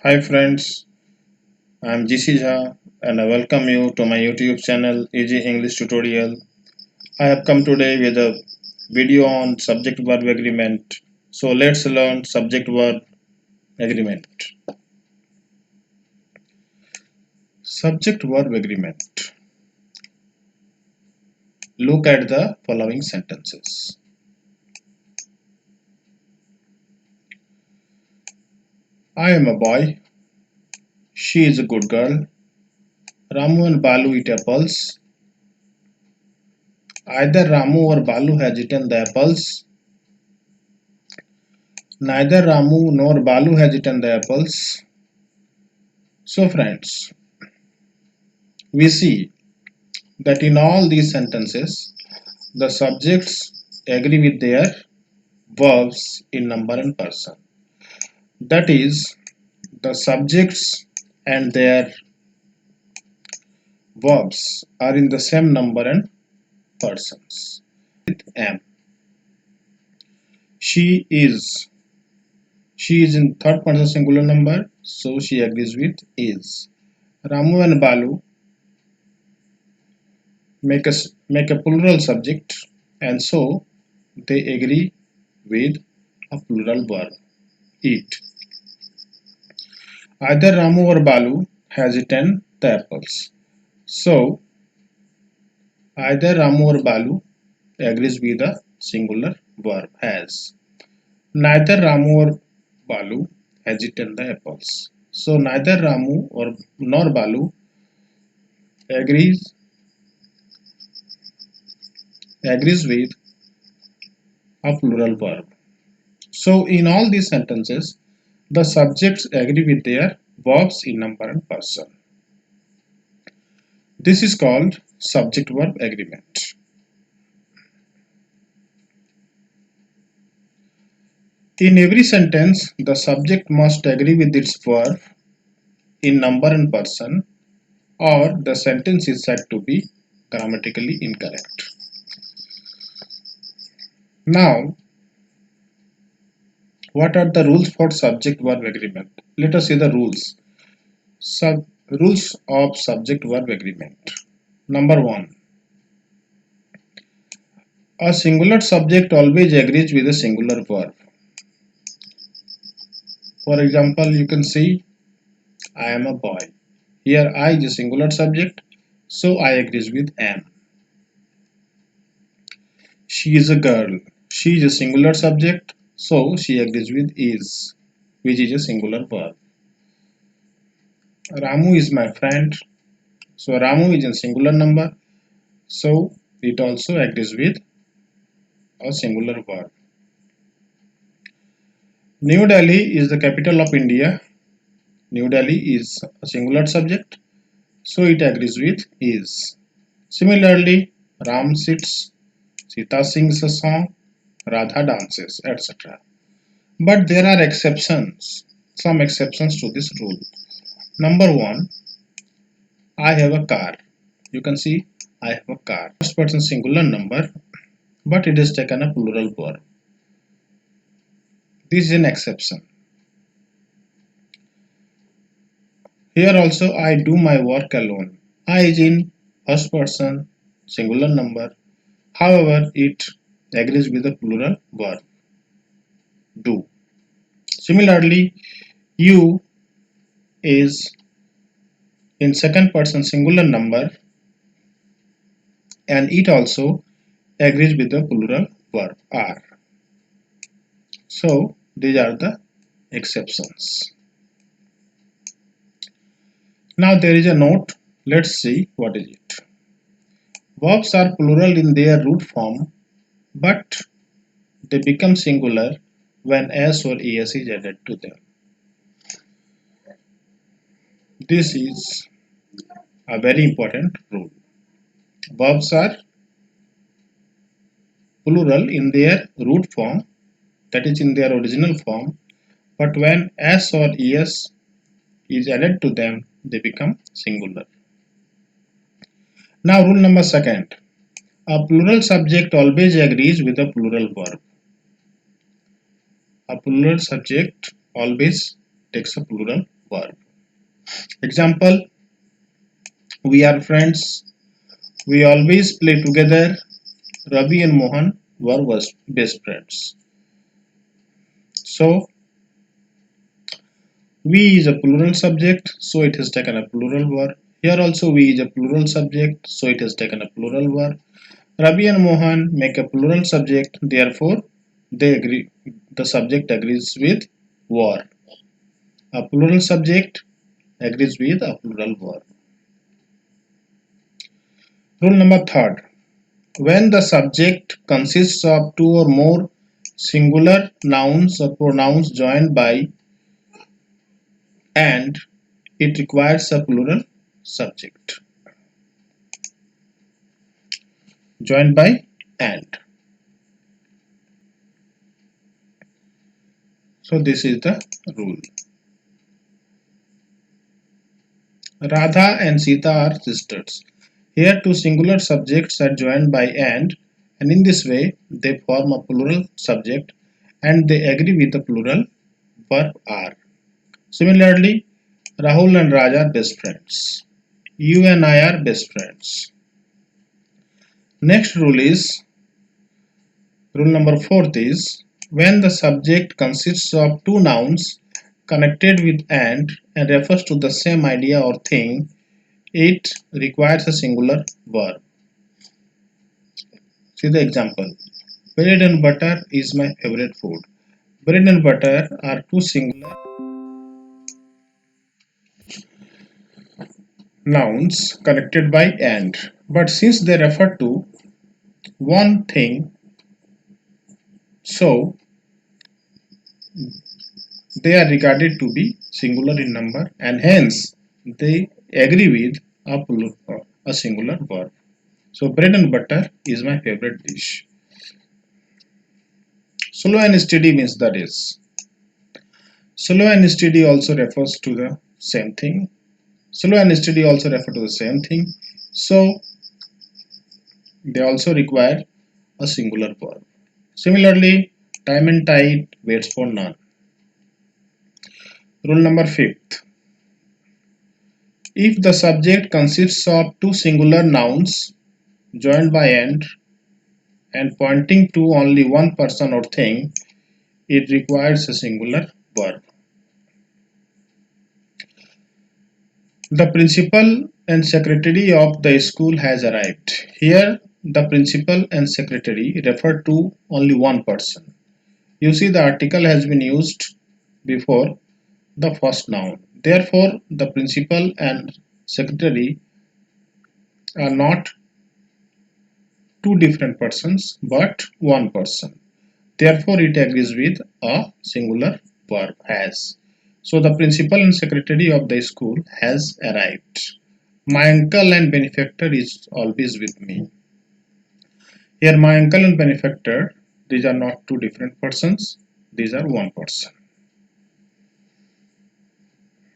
Hi friends, I am GC Jha and I welcome you to my YouTube channel Easy English Tutorial. I have come today with a video on subject verb agreement. So let's learn subject verb agreement. Subject verb agreement. Look at the following sentences. I am a boy. She is a good girl. Ramu and Balu eat apples. Either Ramu or Balu has eaten the apples. Neither Ramu nor Balu has eaten the apples. So friends, we see that in all these sentences, the subjects agree with their verbs in number and person. That is, the subjects and their verbs are in the same number and persons. With am. She is. She is in third person singular number, so she agrees with is. Ramu and Balu make a plural subject, and so they agree with a plural verb. Eat. Either Ramu or Balu has eaten the apples. So, either Ramu or Balu agrees with the singular verb has. Neither Ramu or Balu has eaten the apples. So, neither Ramu or nor Balu agrees with a plural verb. So, in all these sentences, the subjects agree with their verbs in number and person. This is called subject verb agreement. In every sentence, the subject must agree with its verb in number and person, or the sentence is said to be grammatically incorrect. Now, what are the rules for subject verb agreement? Let us see the rules. Rules of subject verb agreement. Number 1. A singular subject always agrees with a singular verb. For example, you can see I am a boy. Here I is a singular subject, so I agrees with am. She is a girl. She is a singular subject, so she agrees with is, which is a singular verb. Ramu is my friend. So Ramu is a singular number, so it also agrees with a singular verb. New Delhi is the capital of India. New Delhi is a singular subject, so it agrees with is. Similarly, Ram sits, Sita sings a song, Radha dances, etc. But there are exceptions, some exceptions to this rule. Number 1, I have a car. You can see I have a car. First person singular number, but it is taken a plural verb. This is an exception. Here also I do my work alone. I is in first person singular number. However, it agrees with the plural verb do. Similarly, you is in second person singular number and it also agrees with the plural verb are. So these are the exceptions. Now there is a note. Let's see what is it. Verbs are plural in their root form, but they become singular when s or es is added to them. This is a very important rule. Verbs are plural in their root form, that is in their original form, but when s or es is added to them, they become singular. Now rule number 2. A plural subject always agrees with a plural verb. A plural subject always takes a plural verb. Example, we are friends. We always play together. Ravi and Mohan were best friends. So, we is a plural subject, so it has taken a plural verb. Here also we is a plural subject, so it has taken a plural verb. Ravi and Mohan make a plural subject, therefore they agree. The subject agrees with were. A plural subject agrees with a plural verb. Rule number third. When the subject consists of two or more singular nouns or pronouns joined by and, it requires a plural subject. Joined by and. So this is the rule. Radha and Sita are sisters. Here two singular subjects are joined by and in this way they form a plural subject and they agree with the plural verb are. Similarly, Rahul and Raj are best friends. You and I are best friends. Next rule is, rule number fourth is, when the subject consists of two nouns connected with and refers to the same idea or thing, it requires a singular verb. See the example. Bread and butter is my favorite food. Bread and butter are two singular nouns connected by and, but since they refer to one thing, so they are regarded to be singular in number and hence they agree with a singular verb. So bread and butter is my favorite dish. Slow and steady means that is. Slow and steady also refers to the same thing. Slow and steady also refer to the same thing. So they also require a singular verb. Similarly, time and tide waits for none. Rule number fifth. If the subject consists of two singular nouns joined by and pointing to only one person or thing, it requires a singular verb. The principal and secretary of the school has arrived. Here, the principal and secretary refer to only one person. You see, the article has been used before the first noun. Therefore, the principal and secretary are not two different persons but one person. Therefore, it agrees with a singular verb has. So, the principal and secretary of the school has arrived. My uncle and benefactor is always with me. Here, my uncle and benefactor, these are not two different persons, these are one person.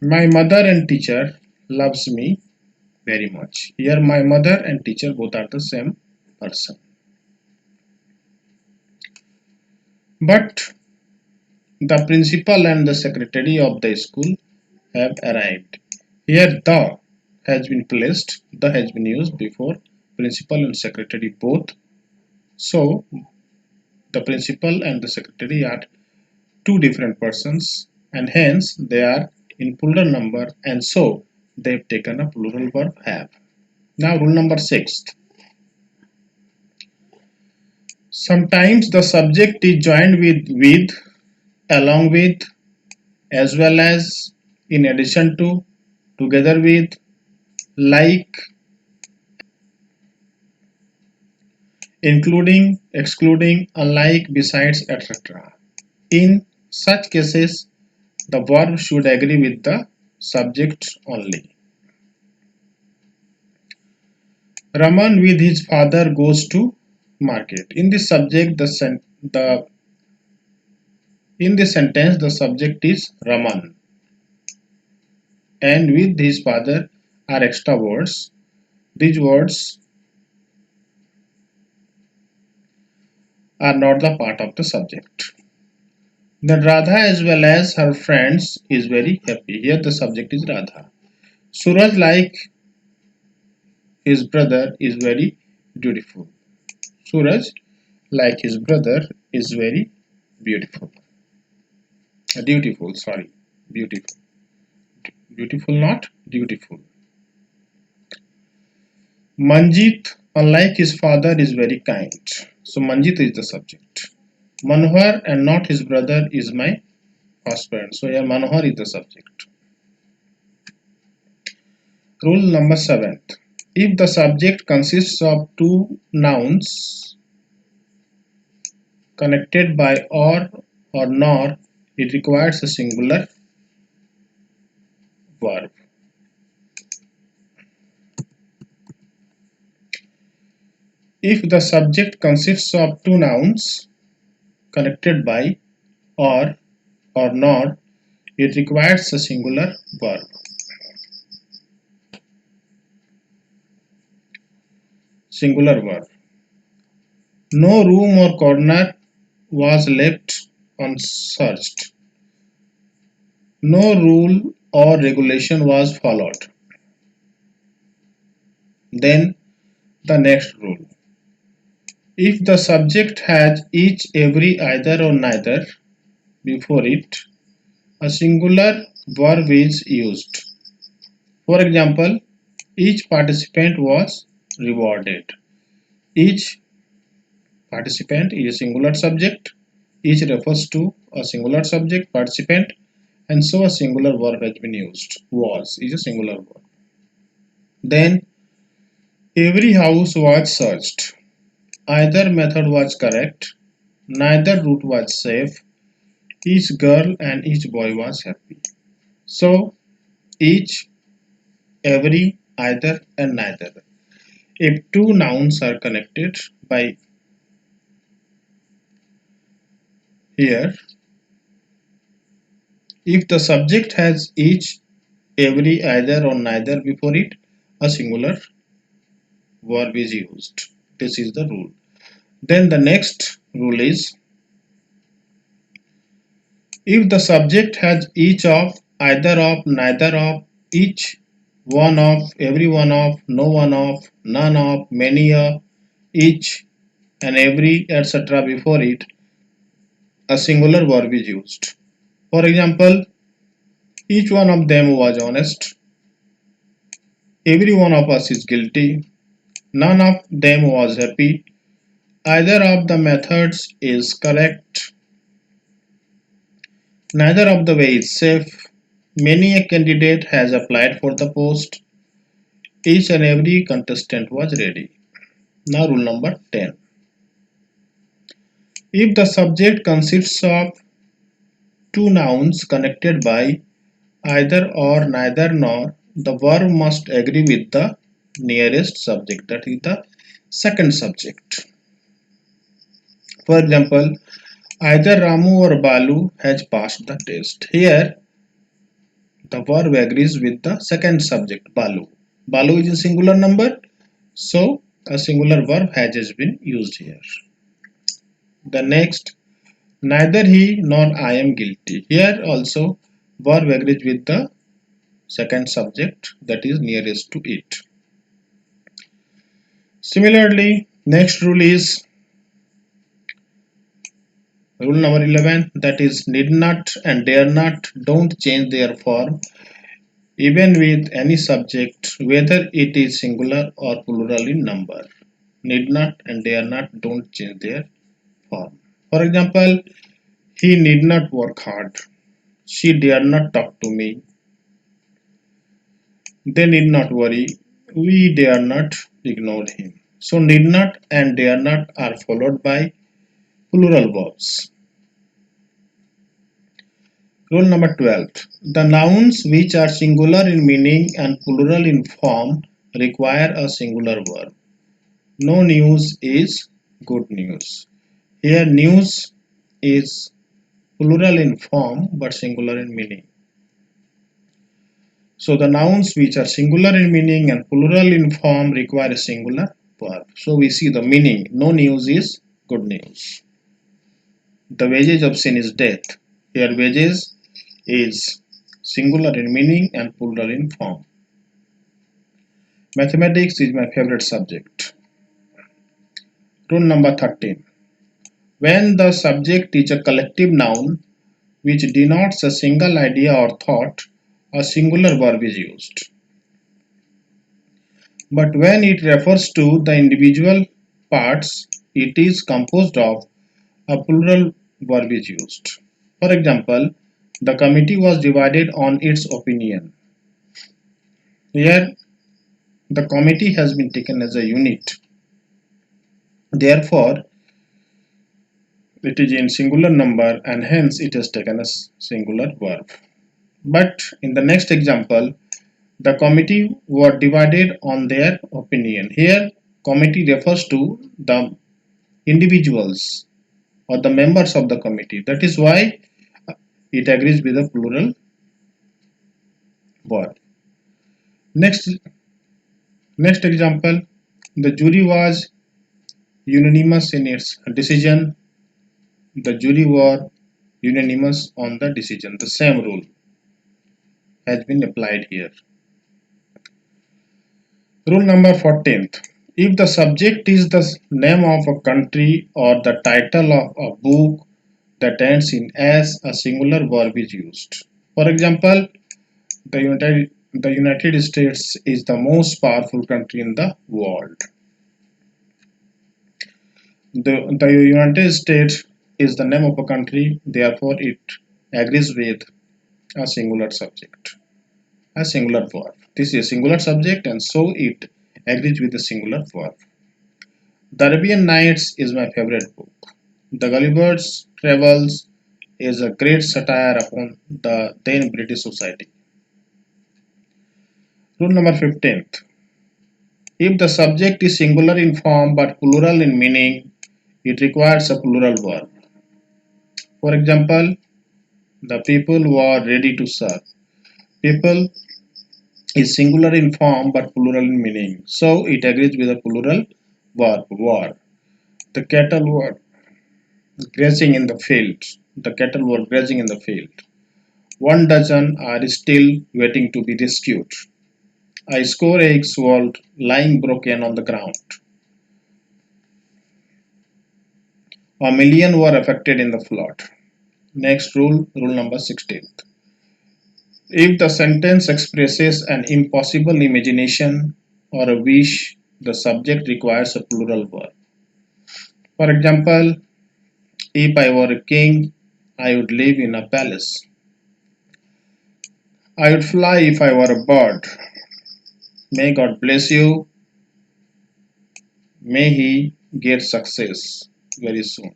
My mother and teacher loves me very much. Here, my mother and teacher both are the same person. But the principal and the secretary of the school have arrived. Here, the has been placed, the has been used before principal and secretary both. So, the principal and the secretary are two different persons and hence they are in plural number and so they've taken a plural verb have. Now, rule number 6. Sometimes the subject is joined with, along with, as well as, in addition to, together with, like, including, excluding, unlike, besides, etc. In such cases, the verb should agree with the subject only. Raman with his father goes to market. In this subject, in this sentence, the subject is Raman, and with his father are extra words. These words are not the part of the subject. Then Radha as well as her friends is very happy. Here the subject is Radha. Suraj like his brother is very beautiful. Suraj like his brother is very beautiful. Dutiful, sorry. Beautiful. Beautiful, not dutiful. Manjit, unlike his father, is very kind. So Manjit is the subject. Manohar and not his brother is my husband. So here Manohar is the subject. Rule number 7. If the subject consists of two nouns connected by or nor, it requires a singular verb. If the subject consists of two nouns connected by or not, it requires a singular verb. Singular verb. No room or corner was left unsearched. No rule or regulation was followed. Then the next rule. If the subject has each, every, either or neither before it, a singular verb is used. For example, each participant was rewarded. Each participant is a singular subject. Each refers to a singular subject, participant, and so a singular verb has been used. Was is a singular verb. Then every house was searched. Either method was correct. Neither route was safe. Each girl and each boy was happy. So each, every, either, and neither. If two nouns are connected by here, if the subject has each, every, either, or neither before it, a singular verb is used. This is the rule. Then the next rule is if the subject has each of, either of, neither of, each, one of, every one of, no one of, none of, many of, each, and every, etc. before it, a singular verb is used. For example, each one of them was honest. Every one of us is guilty. None of them was happy. Either of the methods is correct. Neither of the way is safe. Many a candidate has applied for the post. Each and every contestant was ready. Now rule number 10. If the subject consists of two nouns connected by either or, neither nor, the verb must agree with the nearest subject, that is the second subject. For example, either Ramu or Balu has passed the test. Here the verb agrees with the second subject, Balu. Balu is a singular number, so a singular verb has been used here. The next, neither he nor I am guilty. Here also verb agrees with the second subject, that is nearest to it. Similarly, next rule is rule number 11, that is need not and dare not don't change their form even with any subject whether it is singular or plural in number. Need not and dare not don't change their form. For example, he need not work hard. She dare not talk to me. They need not worry. We dare not ignore him. So need not and dare not are followed by plural verbs. Rule number 12. The nouns which are singular in meaning and plural in form require a singular verb. No news is good news. Here news is plural in form but singular in meaning. So the nouns which are singular in meaning and plural in form require a singular verb. So we see the meaning. No news is good news. The wages of sin is death. Here wages is singular in meaning and plural in form. Mathematics is my favorite subject. Rule number 13. When the subject is a collective noun which denotes a single idea or thought, a singular verb is used. But when it refers to the individual parts it is composed of, a plural verb is used. For example, the committee was divided on its opinion. Here, the committee has been taken as a unit. Therefore, it is in singular number and hence it is taken as singular verb. But in the next example, the committee were divided on their opinion. Here, committee refers to the individuals or the members of the committee. That is why it agrees with the plural verb. Next, next example, the jury was unanimous in its decision. The jury were unanimous on the decision. The same rule has been applied here. Rule number 14th. If the subject is the name of a country or the title of a book that ends in s, a singular verb is used. For example, the United States is the most powerful country in the world. The United States is the name of a country, therefore it agrees with a singular subject, a singular verb. This is a singular subject and so it agrees with the singular verb. The Arabian Nights is my favorite book. The Gulliver's Travels is a great satire upon the then British society. Rule number 15th. If the subject is singular in form but plural in meaning, it requires a plural verb. For example, the people were ready to serve. People is singular in form but plural in meaning, so it agrees with the plural verb were. The cattle were grazing in the field. The cattle were grazing in the field. 1 dozen are still waiting to be rescued. A score eggs were lying broken on the ground. A million were affected in the flood. Next rule, rule number 16. If the sentence expresses an impossible imagination or a wish, the subject requires a plural verb. For example, if I were a king, I would live in a palace. I would fly if I were a bird. May God bless you. May he get success very soon.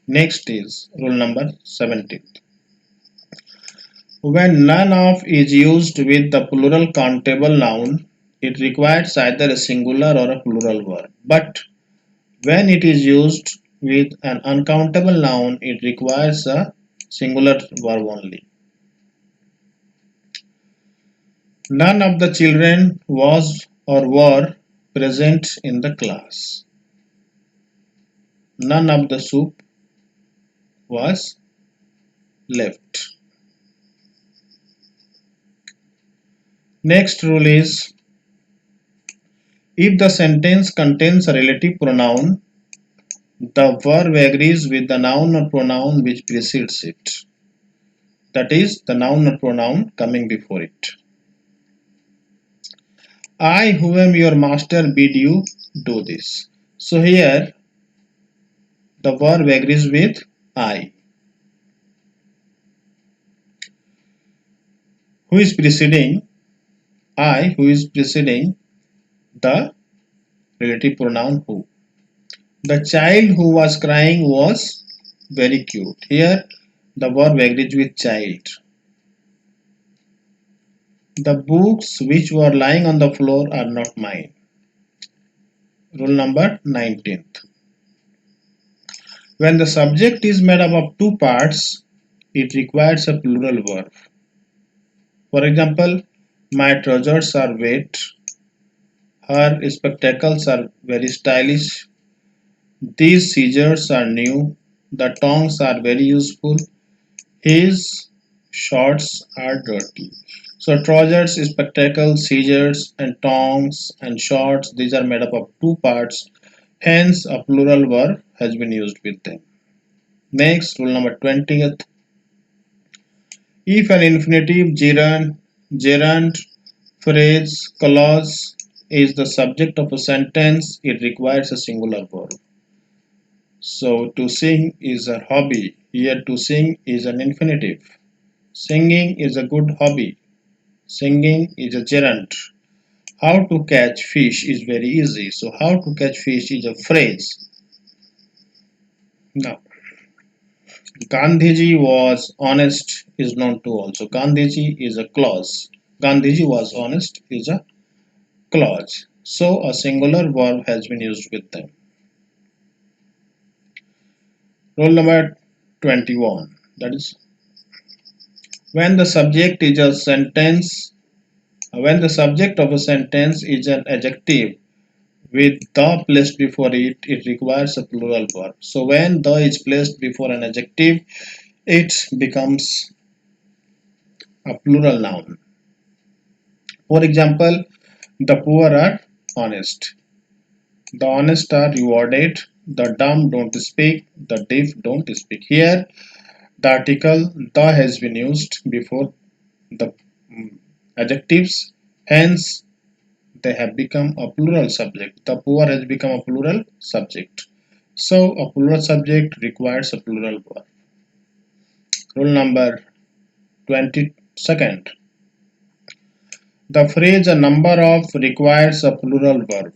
Next is rule number 17. When none of is used with the plural countable noun, it requires either a singular or a plural verb. But when it is used with an uncountable noun, it requires a singular verb only. None of the children was or were present in the class. None of the soup was left. Next rule is if the sentence contains a relative pronoun, the verb agrees with the noun or pronoun which precedes it. That is, the noun or pronoun coming before it. I, who am your master, bid you do this. So here, the verb agrees with I. Who is preceding? I, who is preceding the relative pronoun who. The child who was crying was very cute. Here, the verb agrees with child. The books which were lying on the floor are not mine. Rule number 19th. When the subject is made up of two parts, it requires a plural verb. For example, my trousers are wet. Her spectacles are very stylish. These scissors are new. The tongs are very useful. His shorts are dirty. So trousers, spectacles, scissors, and tongs and shorts, these are made up of two parts. Hence, a plural verb has been used with them. Next, rule number 20th. If an infinitive, gerund, phrase, clause is the subject of a sentence, it requires a singular verb. So, to sing is a hobby. Here, to sing is an infinitive. Singing is a good hobby. Singing is a gerund. How to catch fish is very easy. So, how to catch fish is a phrase. Now, Gandhiji was honest is known to also. Gandhiji is a clause. Gandhiji was honest is a clause. So, a singular verb has been used with them. Rule number 21. That is when the subject is a sentence, when the subject of a sentence is an adjective with the placed before it, it requires a plural verb. So when the is placed before an adjective, it becomes a plural noun. For example, the poor are honest. The honest are rewarded. The dumb don't speak. The deaf don't speak. Here, the article the has been used before the adjectives. Hence, they have become a plural subject. The poor has become a plural subject. So a plural subject requires a plural verb. Rule number 22nd. The phrase a number of requires a plural verb.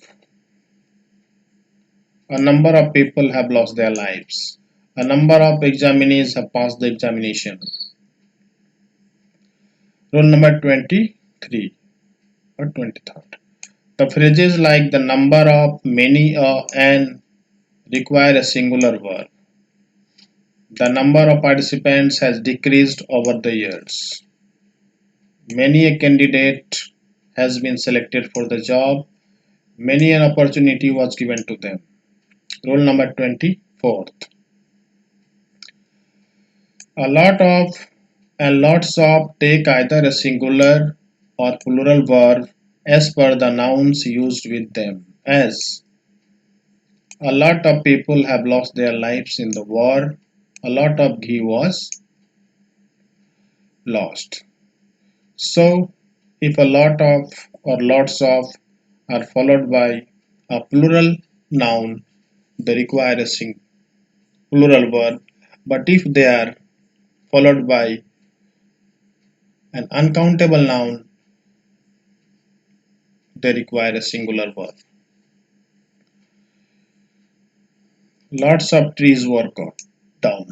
A number of people have lost their lives. A number of examinees have passed the examination. Rule number 23 or 23rd. The phrases like the number of, many, and require a singular verb. The number of participants has decreased over the years. Many a candidate has been selected for the job. Many an opportunity was given to them. Rule number 24th. A lot of and lots of take either a singular or plural verb as per the nouns used with them. As a lot of people have lost their lives in the war. A lot of ghee was lost. So, if a lot of or lots of are followed by a plural noun, they require a plural verb. But if they are followed by an uncountable noun, they require a singular verb. Lots of trees were cut down.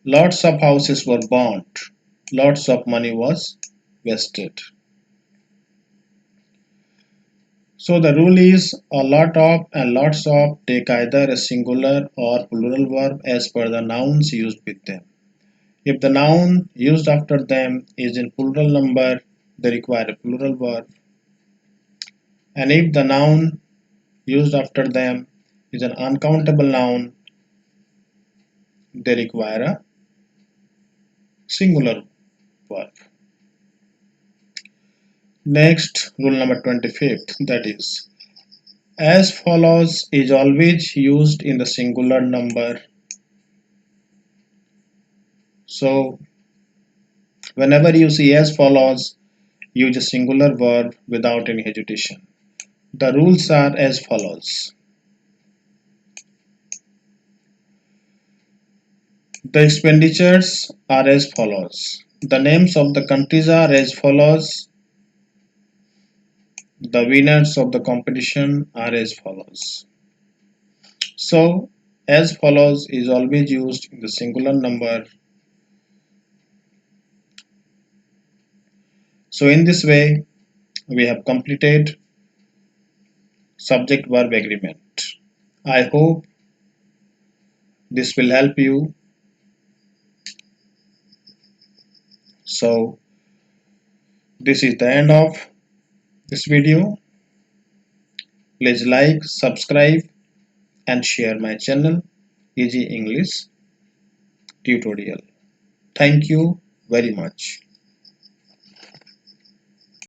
Lots of houses were burnt. Lots of money was wasted. So the rule is a lot of and lots of take either a singular or plural verb as per the nouns used with them. If the noun used after them is in plural number, they require a plural verb. And if the noun used after them is an uncountable noun, they require a singular verb. Next, rule number 25th, that is, as follows is always used in the singular number. So, whenever you see as follows, use a singular verb without any hesitation. The rules are as follows. The expenditures are as follows. The names of the countries are as follows. The winners of the competition are as follows. So, as follows is always used in the singular number. So, in this way, we have completed subject verb agreement. I hope this will help you. So, this is the end of this video. Please like, subscribe, and share my channel Easy English Tutorial. Thank you very much.